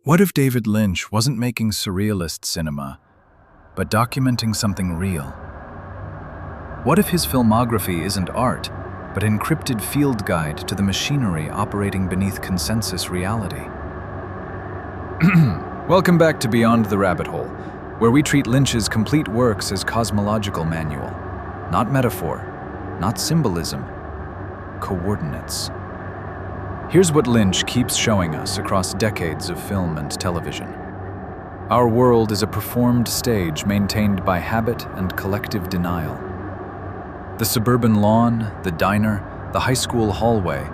What if David Lynch wasn't making surrealist cinema, but documenting something real? What if his filmography isn't art, but encrypted field guide to the machinery operating beneath consensus reality? Welcome back to Beyond the Rabbit Hole, where we treat Lynch's complete works as cosmological manual, not metaphor, not symbolism, coordinates. Here's what Lynch keeps showing us across decades of film and television. Our world is a performed stage maintained by habit and collective denial. The suburban lawn, the diner, the high school hallway,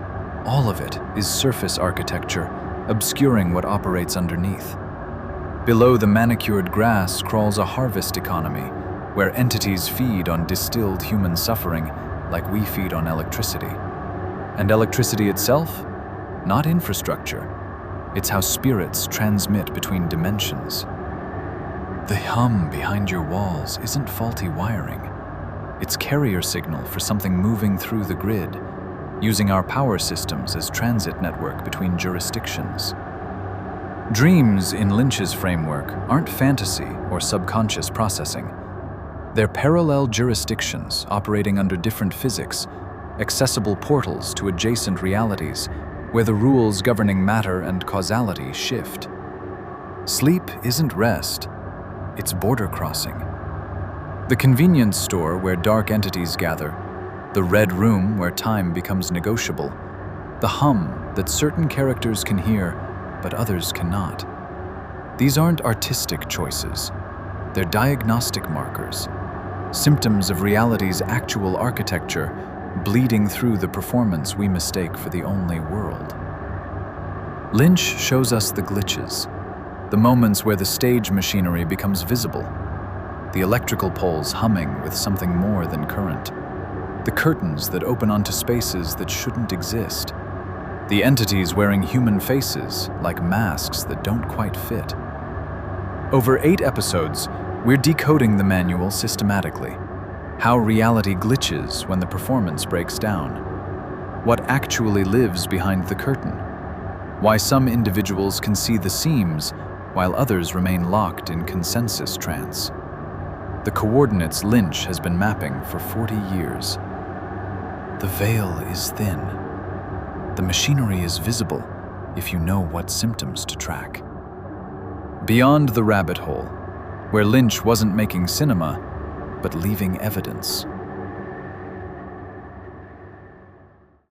all of it is surface architecture, obscuring what operates underneath. Below the manicured grass crawls a harvest economy, where entities feed on distilled human suffering like we feed on electricity. And electricity itself? Not infrastructure. It's how spirits transmit between dimensions. The hum behind your walls isn't faulty wiring. It's carrier signal for something moving through the grid, using our power systems as transit network between jurisdictions. Dreams in Lynch's framework aren't fantasy or subconscious processing. They're parallel jurisdictions operating under different physics, accessible portals to adjacent realities where the rules governing matter and causality shift. Sleep isn't rest, it's border crossing. The convenience store where dark entities gather, the red room where time becomes negotiable, the hum that certain characters can hear but others cannot. These aren't artistic choices, they're diagnostic markers, symptoms of reality's actual architecture bleeding through the performance we mistake for the only world. Lynch shows us the glitches, the moments where the stage machinery becomes visible, the electrical poles humming with something more than current, the curtains that open onto spaces that shouldn't exist, the entities wearing human faces like masks that don't quite fit. Over 8 episodes, we're decoding the manual systematically. How reality glitches when the performance breaks down. What actually lives behind the curtain. Why some individuals can see the seams while others remain locked in consensus trance. The coordinates Lynch has been mapping for 40 years. The veil is thin. The machinery is visible if you know what symptoms to track. Beyond the Rabbit Hole, where Lynch wasn't making cinema, but leaving evidence.